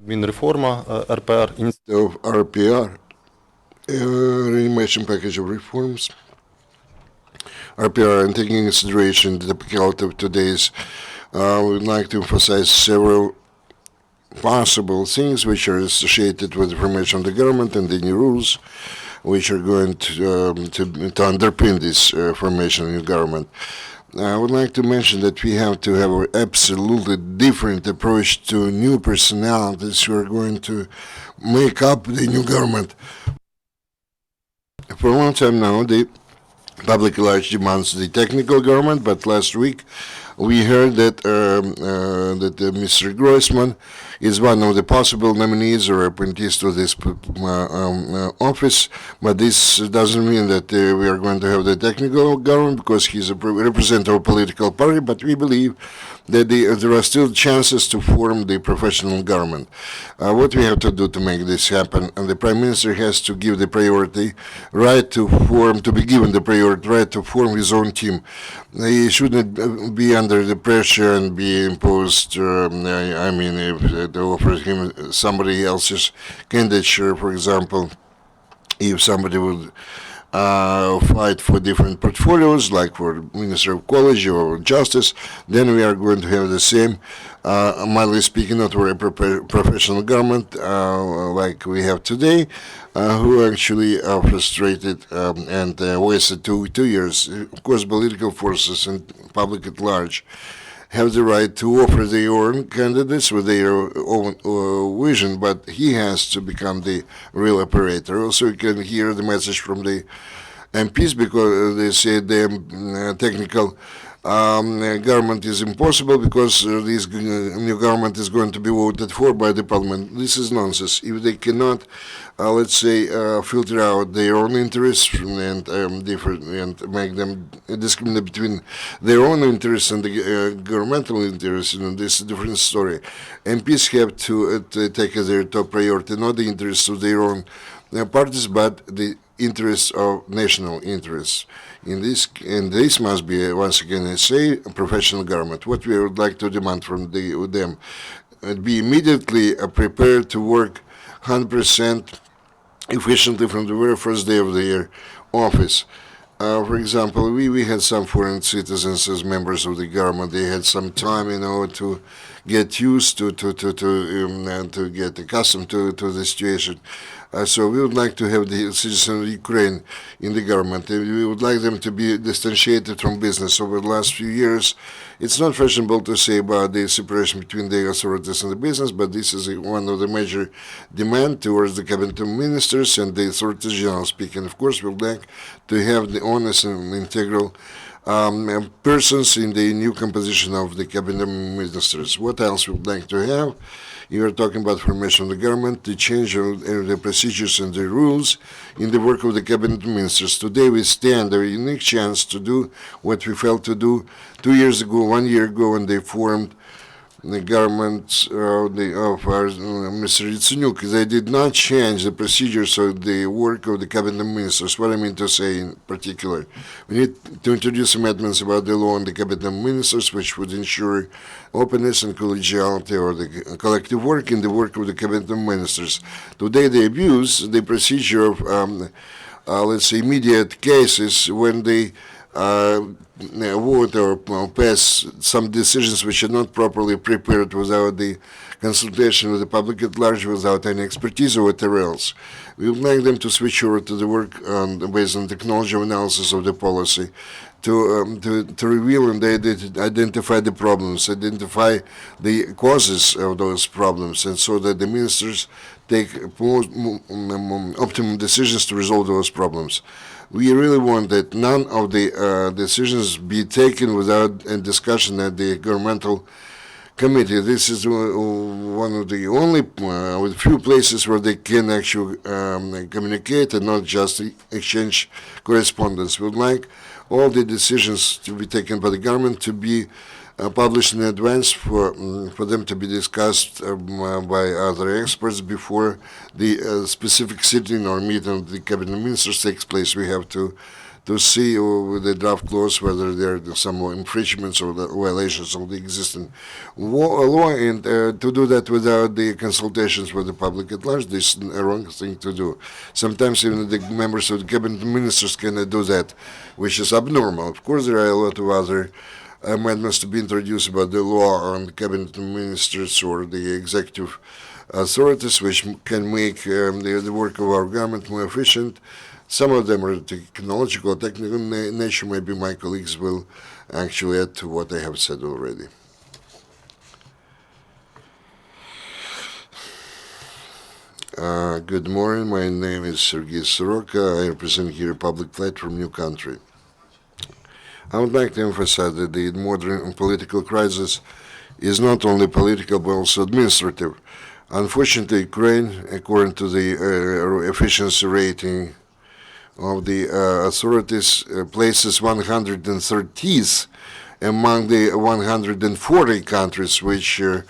Мінреформа, РПР, of RPR, Reanimation Package of Reforms. RPR, and taking into consideration the typicality of today's, we would like to emphasize several possible things which are associated with the formation of the government and the new rules which are going to underpin this formation of the government. I would like to mention that we have to have an absolutely different approach to new personalities who are going to make up the new government. For a long time now, the public at large demands the technical government, but last week we heard that Mr. Groisman is one of the possible nominees or appointees to this office, but this doesn't mean that we are going to have the technical government because he's a representative of a political party, but we believe that there are still chances to form the professional government. What we have to do to make this happen, and the Prime Minister has to give the priority right to be given the priority right to form his own team. He shouldn't be under the pressure and be imposed, if they offer him somebody else's candidature, for example, if somebody would fight for different portfolios, like for Minister of College or Justice, then we are going to have the same, mildly speaking, not very professional government like we have today, who actually are frustrated and wasted 2 years. Of course, political forces and public at large have the right to offer their own candidates with their own vision, but he has to become the real operator. Also, you can hear the message from the MPs because they say the technical government is impossible because this new government is going to be voted for by the parliament. This is nonsense. If they cannot, filter out their own interests and make them discriminate between their own interests and the governmental interests, this is a different story. MPs have to take as their top priority not the interests of their own parties, but the interests of national interests. And this must be, once again, I say, a professional government. What we would like to demand from them, be immediately prepared to work 100% efficiently from the very first day of their office. For example, we had some foreign citizens as members of the government. They had some time, to get used to get accustomed to the situation. So we would like to have the citizens of Ukraine in the government. We would like them to be distantiated from business. Over the last few years, it's not fashionable to say about the separation between the authorities and the business, but this is one of the major demands towards the cabinet ministers and the authorities general speaking. Of course, we would like to have the honest and integral persons in the new composition of the cabinet ministers. What else we would like to have? You are talking about formation of the government, the change of the procedures and the rules in the work of the cabinet ministers. Today we stand a unique chance to do what we failed to do 2 years ago, 1 year ago, when they formed the government of Mr. Yatsenyuk. They did not change the procedures of the work of the cabinet ministers. What I mean to say in particular, we need to introduce amendments about the law on the cabinet ministers, which would ensure openness and collegiality or the collective work in the work of the cabinet ministers. Today they abuse the procedure of, immediate cases when they vote or pass some decisions which are not properly prepared without the consultation with the public at large, without any expertise or whatever else. We would like them to switch over to the work based on technology analysis of the policy, to reveal and identify the problems, identify the causes of those problems, and so that the ministers take optimum decisions to resolve those problems. We really want that none of the decisions be taken without a discussion at the governmental committee. This is one of the only with few places where they can actually communicate and not just exchange correspondence. We would like all the decisions to be taken by the government to be published in advance for them to be discussed by other experts before the specific sitting or meeting of the cabinet ministers takes place. We have to to see with the draft clause whether there are some infringements or the violations of the existing law, and to do that without the consultations with the public at large, this is a wrong thing to do. Sometimes even the members of the cabinet ministers cannot do that, which is abnormal. Of course, there are a lot of other amendments to be introduced about the law on the cabinet ministers or the executive authorities, which can make the work of our government more efficient. Some of them are technological, technical nature. Maybe my colleagues will actually add to what I have said already. Good morning. My name is Sergiy Soroka. I represent here a public platform, New Country. I would like to emphasize that the modern political crisis is not only political but also administrative. Unfortunately, Ukraine, according to the efficiency rating of the authorities, places 130th among the 140 countries which are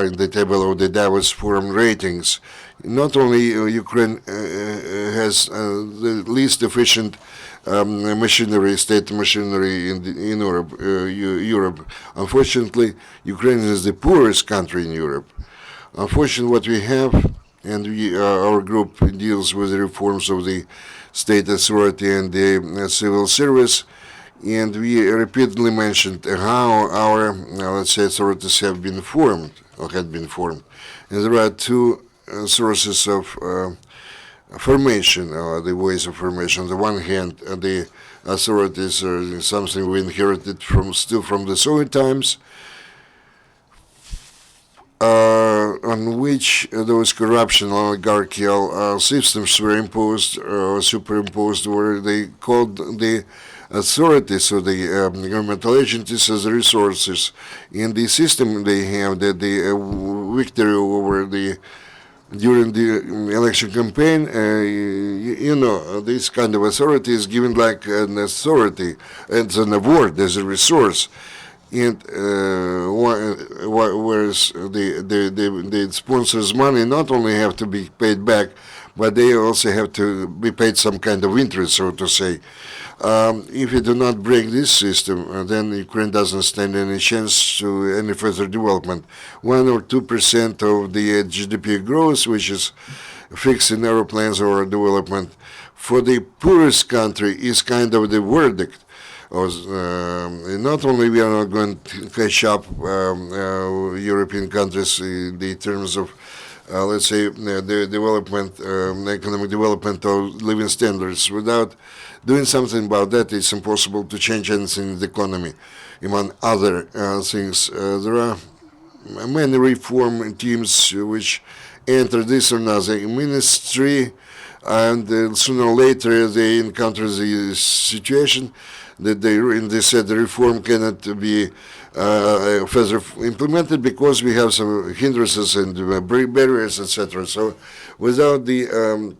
in the table of the Davos Forum ratings. Not only Ukraine has the least efficient machinery, state machinery in Europe. Unfortunately, Ukraine is the poorest country in Europe. Unfortunately, what we have, and our group deals with the reforms of the state authority and the civil service, and we repeatedly mentioned how our, let's say, authorities have been formed, or had been formed. And there are two sources of formation, the ways of formation. On the one hand, the authorities are something we inherited still from the Soviet times, on which those corruption oligarchical systems were imposed or superimposed, where they called the authorities or the governmental agencies as resources. In the system they have that the victory over during the election campaign, this kind of authority is given like an authority, it's an award, as a resource. And whereas the sponsors' money not only have to be paid back, but they also have to be paid some kind of interest, so to say. If you do not break this system, then Ukraine doesn't stand any chance to any further development. 1 or 2% of the GDP growth, which is fixed in our plans or development, for the poorest country is kind of the verdict. Not only we are not going to catch up European countries in the terms of, let's say, the development, economic development of living standards. Without doing something about that, it's impossible to change anything in the economy. Among other things, there are many reform teams which enter this or another ministry, and sooner or later they encounter the situation that they said the reform cannot be further implemented because we have some hindrances and barriers, etc. So without the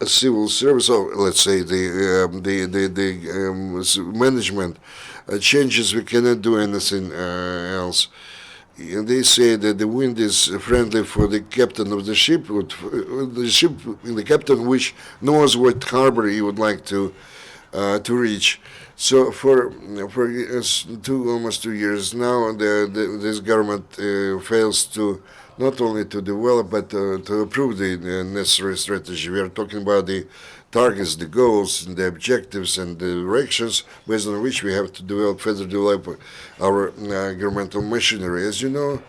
civil service, or let's say the management changes, we cannot do anything else. And they say that the wind is friendly for the captain of the ship, the captain which knows what harbor he would like to reach. So for almost 2 years now, this government fails to not only to develop but to approve the necessary strategy. We are talking about the targets, the goals, and the objectives and the directions based on which we have to further develop our governmental machinery. As you know,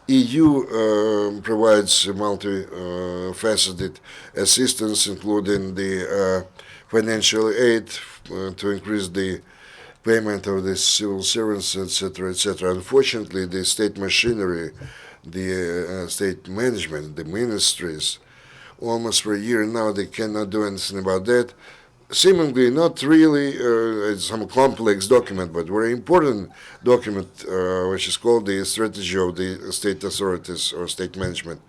EU provides multifaceted assistance, including the financial aid to increase the payment of the civil servants, etc., etc. Unfortunately, the state machinery, the state management, the ministries, almost for a year now, they cannot do anything about that. Seemingly not really some complex document, but very important document, which is called the Strategy of the State Authorities or State Management.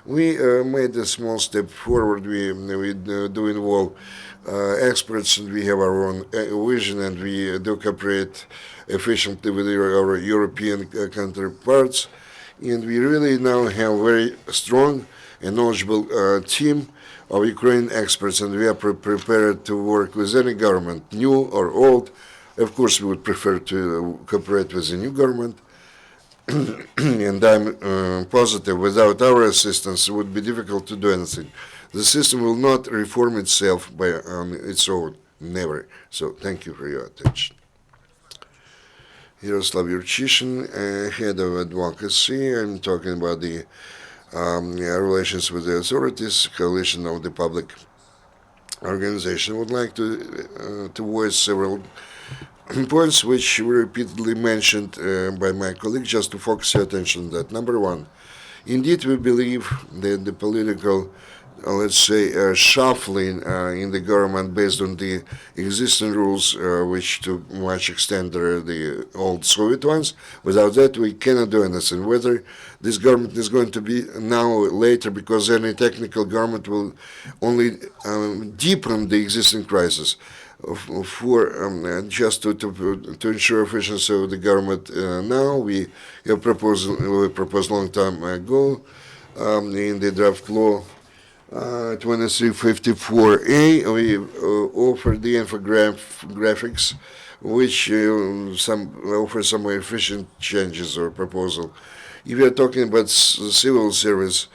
We made a small step forward. We do involve experts, and we have our own vision, and we do cooperate efficiently with our European counterparts. And we really now have very strong a knowledgeable team of Ukrainian experts, and we are prepared to work with any government, new or old. Of course, we would prefer to cooperate with the new government. And I'm positive without our assistance it would be difficult to do anything. The system will not reform itself on its own, never. So thank you for your attention. Yaroslav Yurchyshyn, head of advocacy. I'm talking about the relations with the authorities, coalition of the public organization. Would like to voice several points which were repeatedly mentioned by my colleague, just to focus your attention on that. Number one, indeed we believe that the political, let's say, shuffling in the government based on the existing rules, which to much extent are the old Soviet ones. Without that, we cannot do anything. Whether this government is going to be now or later, because any technical government will only deepen the existing crisis. For just to ensure efficiency of the government now, we have proposed a long time ago in the draft law 2354A, we offer the infographics which offer some efficient changes or proposal. If we are talking about civil service,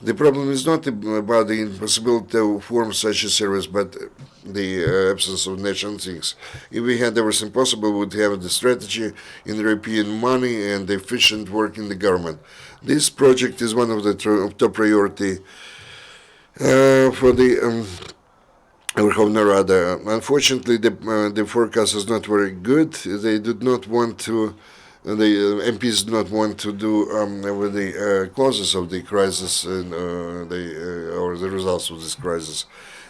the problem is not about the impossibility to form such a service, but the absence of national things. If we had everything possible, we would have the strategy in European money and efficient work in the government. This project is one of the top priority for the Verkhovna Rada. Unfortunately, the forecast is not very good. They did not want to. The MPs do not want to do with the causes of the crisis and or the results of this crisis.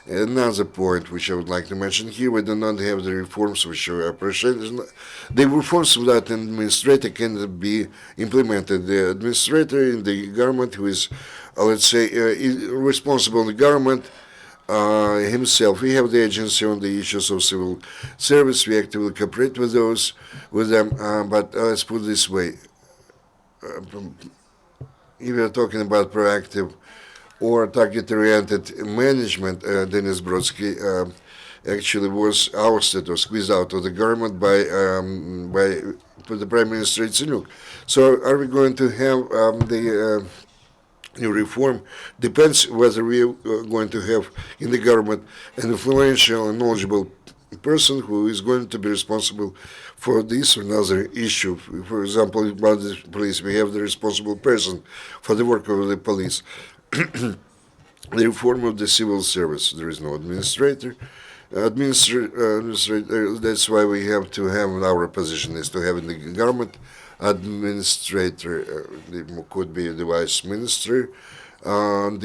Another point which I would like to mention here: we do not have the reforms which we appreciate. The reforms without an administrator cannot be implemented. The administrator in the government, who is, let's say, responsible in the government himself. We have the agency on the issues of civil service. We actively cooperate with them. But let's put it this way: if we are talking about proactive or target-oriented management, Denis Brodskiy actually was ousted or squeezed out of the government by the Prime Minister Yatsenyuk. So, are we going to have the new reform? Depends whether we are going to have in the government an influential and knowledgeable person who is going to be responsible for this or another issue. For example, about the police, we have the responsible person for the work of the police. The reform of the civil service, there is no administrator. That's why we have to have, our position is to have in the government administrator, could be the vice minister, for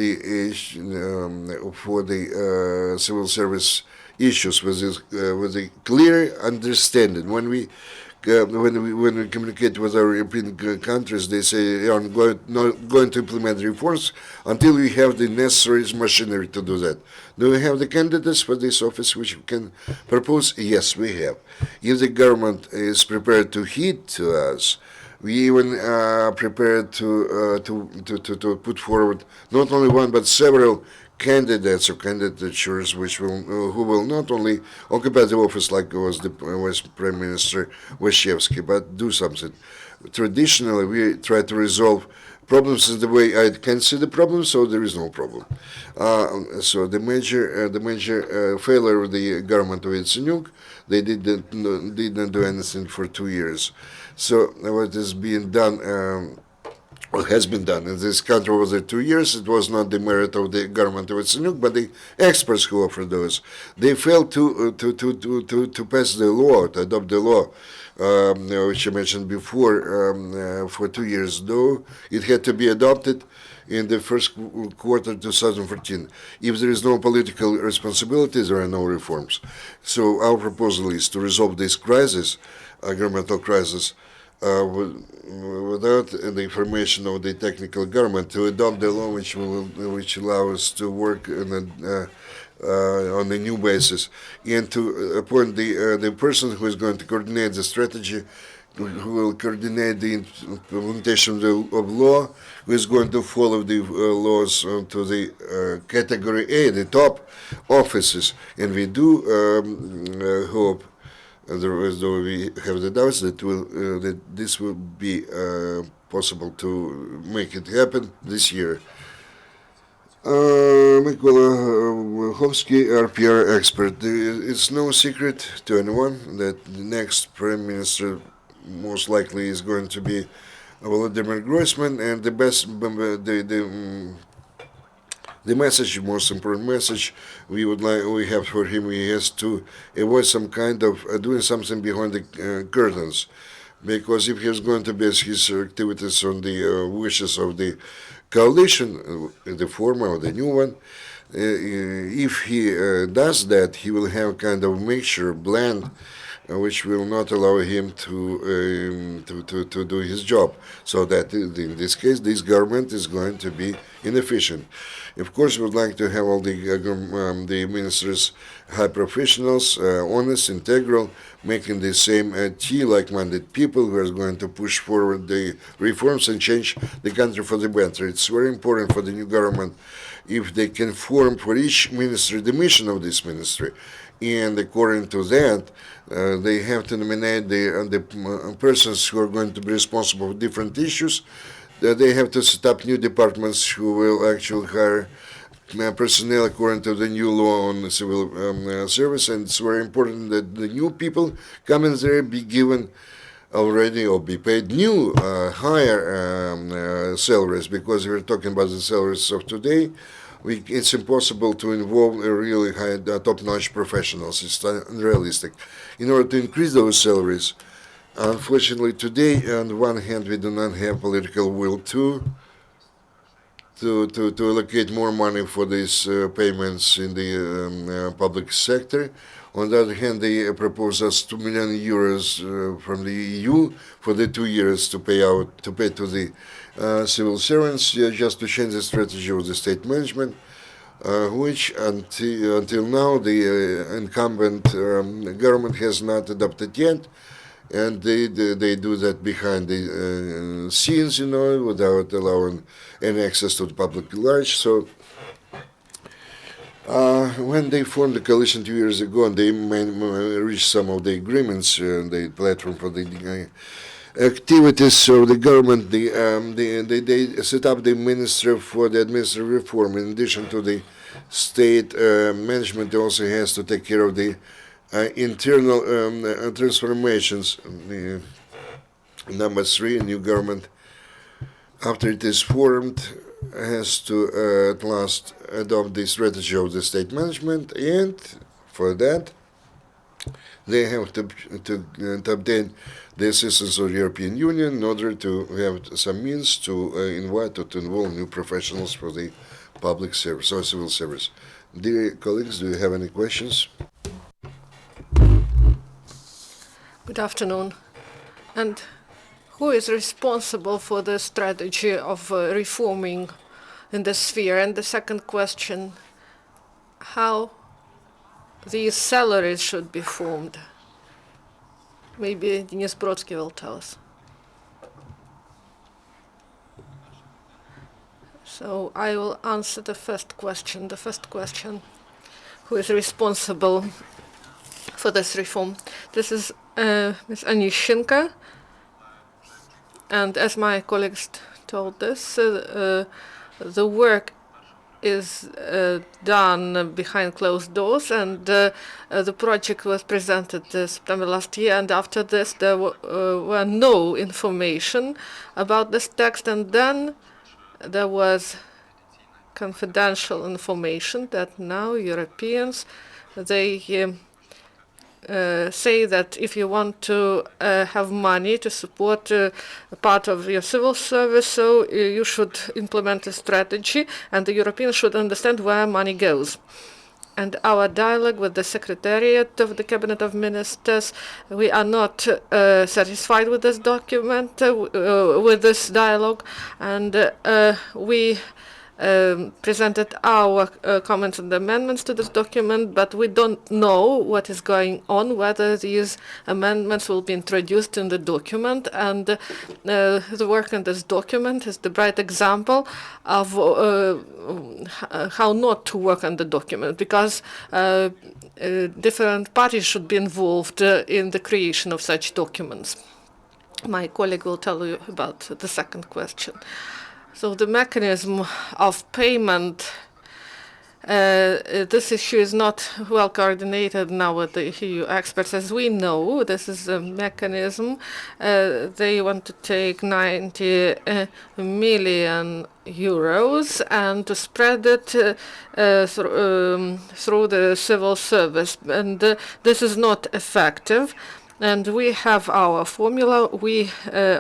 the civil service issues with a clear understanding. When we communicate with our European countries, they say are not going to implement reforms until we have the necessary machinery to do that. Do we have the candidates for this office which we can propose? Yes, we have. If the government is prepared to heed to us, we even are prepared to put forward not only one but several candidates or candidatures who will not only occupy the office like was the Vice Prime Minister Vyhovsky, but do something. Traditionally, we try to resolve problems in the way I can see the problem, so there is no problem. So the major failure of the government of Yatsenyuk, they didn't do anything for 2 years. So what is being done, what has been done in this country over the 2 years, it was not the merit of the government of Yatsenyuk, but the experts who offered those. They failed to pass the law, to adopt the law, which I mentioned before, for 2 years, though it had to be adopted in the first quarter 2014. If there is no political responsibility, there are no reforms. So our proposal is to resolve this crisis, governmental crisis, without the information of the technical government, to adopt the law which allow us to work on a new basis, and to appoint the person who is going to coordinate the strategy who will coordinate the implementation of law, who is going to follow the laws to the category A, the top offices. And we do hope, otherwise though we have the doubts that this will be possible to make it happen this year. Mykola Vyhovsky, RPR expert. It's no secret to anyone that the next Prime Minister most likely is going to be Volodymyr Groysman, and the message, most important message we have for him, he has to avoid some kind of doing something behind the curtains, because if he's going to base his activities on the wishes of the coalition, the former or the new one, if he does that, he will have kind of mixture, blend, which will not allow him to do his job. So that in this case, this government is going to be inefficient. Of course, we would like to have all the ministers high professionals, honest, integral, making the same like-minded people who are going to push forward the reforms and change the country for the better. It's very important for the new government if they can form for each ministry the mission of this ministry. And according to that, they have to nominate the persons who are going to be responsible for different issues. They have to set up new departments who will actually hire personnel according to the new law on civil service. And it's very important that the new people come in there be given already or be paid new higher salaries, because we're talking about the salaries of today. It's impossible to involve a really high, top-notch professionals. It's unrealistic. In order to increase those salaries, unfortunately, today, on the one hand, we do not have political will to allocate more money for these payments in the public sector. On the other hand, they propose us 2 million euros from the EU for the 2 years to pay to the civil servants, just to change the strategy of the state management, which until now the incumbent government has not adopted yet, and they do that behind the scenes, without allowing any access to the public at large. So when they formed the coalition 2 years ago, and they reached some of the agreements, the platform for the activities of the government, they set up the Ministry for the Administrative Reform. In addition to the state management, it also has to take care of the internal transformations. Number 3, new government, after it is formed, has to at last adopt the strategy of the state management, and for that they have to obtain the assistance of the European Union in order to have some means to invite or to involve new professionals for the public service or civil service. Dear colleagues, do you have any questions? Good afternoon. And who is responsible for the strategy of reforming in this sphere? And the second question, how these salaries should be formed? Maybe Denis Brodskiy will tell us. So I will answer the first question. The first question, who is responsible for this reform? This is Ms. Anishchenko. And as my colleagues told us, the work is done behind closed doors, and the project was presented September last year, and after this there were no information about this text, and then there was confidential information that now Europeans, they say that if you want to have money to support a part of your civil service, so you should implement a strategy, and the Europeans should understand where money goes. And our dialogue with the Secretariat of the Cabinet of Ministers, we are not satisfied with this document, with this dialogue, and we presented our comments and amendments to this document, but we don't know what is going on, whether these amendments will be introduced in the document. And the work in this document is the bright example of how not to work on the document, because different parties should be involved in the creation of such documents. My colleague will tell you about the second question. So the mechanism of payment, this issue is not well coordinated now with the EU experts. As we know, this is a mechanism. They want to take 90 million euros and to spread it through the civil service. And this is not effective. And we have our formula.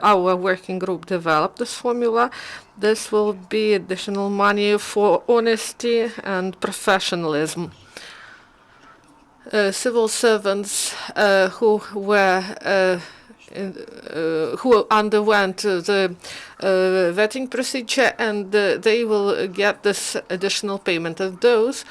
Our working group developed this formula. This will be additional money for honesty and professionalism. Civil servants who underwent the vetting procedure, and they will get this additional payment. And those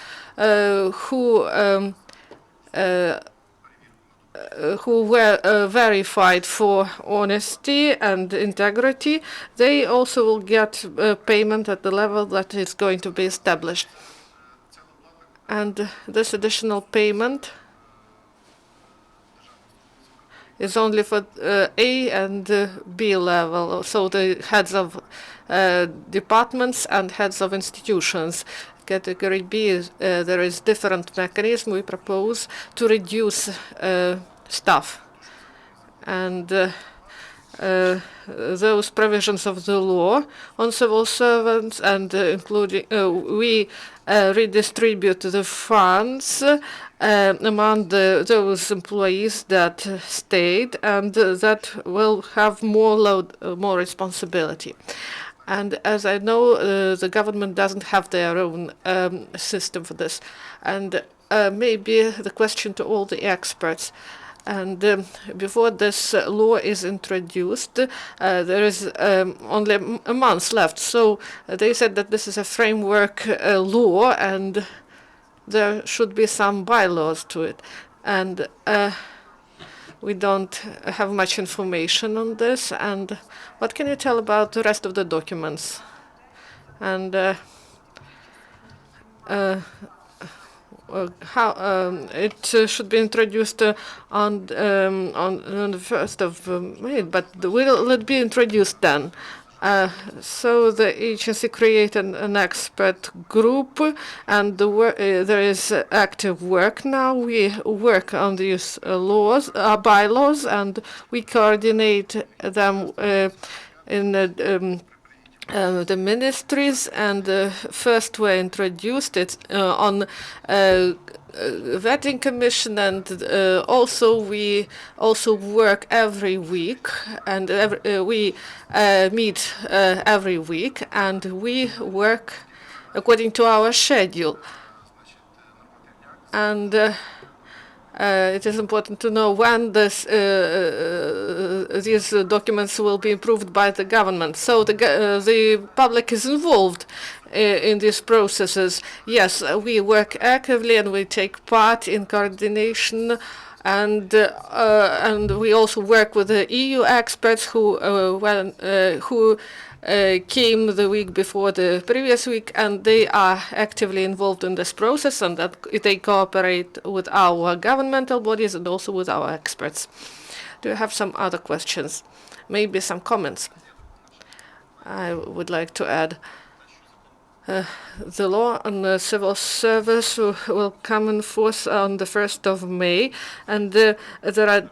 who were verified for honesty and integrity, they also will get payment at the level that is going to be established. And this additional payment is only for A and B level, so the heads of departments and heads of institutions. Category B, there is different mechanism we propose to reduce staff. And those provisions of the law on civil servants, and including we redistribute the funds among those employees that stayed and that will have more load, more responsibility. And as I know, the government doesn't have their own system for this. And maybe the question to all the experts. And before this law is introduced, there is only a month left. So they said that this is a framework law, and there should be some bylaws to it. And we don't have much information on this. And what can you tell about the rest of the documents? And how it should be introduced on the 1st of May, but will it be introduced then? So the agency created an expert group, and there is active work now. We work on these laws, bylaws, and we coordinate them in the ministries. And first were introduced on vetting commission, and we also work every week, and we meet every week, and we work according to our schedule. And it is important to know when these documents will be approved by the government. So the public is involved in these processes. Yes, we work actively and we take part in coordination, and we also work with the EU experts who came the week before the previous week, and they are actively involved in this process, and that they cooperate with our governmental bodies and also with our experts. Do you have some other questions? Maybe some comments? I would like to add. The law on the civil service will come in force on the 1st of May, and there are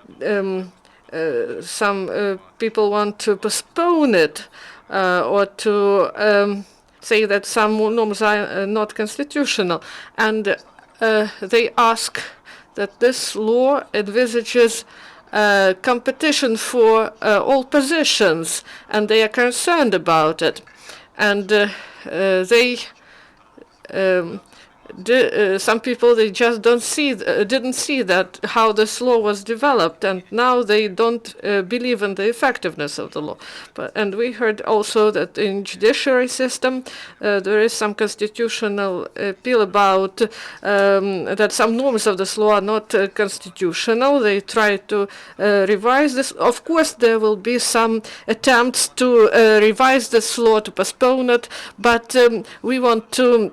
some people want to postpone it or to say that some norms are not constitutional. And they ask that this law envisages competition for all positions, and they are concerned about it. And they some people, they just didn't see that how this law was developed, and now they don't believe in the effectiveness of the law. And we heard also that in judiciary system there is some constitutional appeal about that some norms of this law are not constitutional. They try to revise this. Of course, there will be some attempts to revise this law, to postpone it, but we want to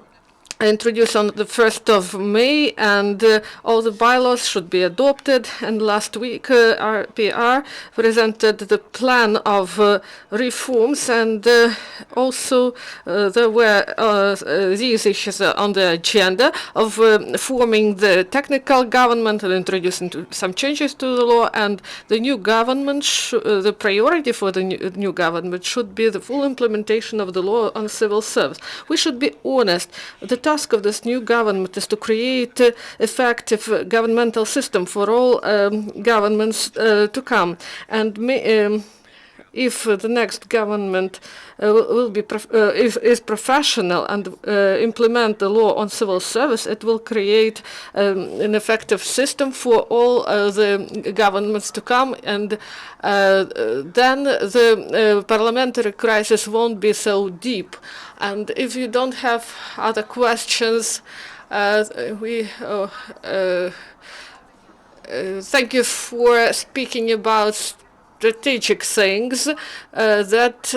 introduced on the 1st of May, and all the bylaws should be adopted. And last week, our PR presented the plan of reforms, and also there were these issues on the agenda of forming the technical government and introducing some changes to the law. And the new government, the priority for the new government should be the full implementation of the law on civil service. We should be honest. The task of this new government is to create effective governmental system for all governments to come. And if the next government will be is professional and implement the law on civil service, it will create an effective system for all the governments to come, and then the parliamentary crisis won't be so deep. And if you don't have other questions, we thank you for speaking about strategic things that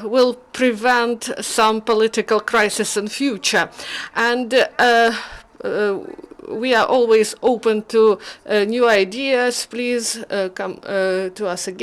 will prevent some political crisis in future. And we are always open to new ideas. Please come to us again.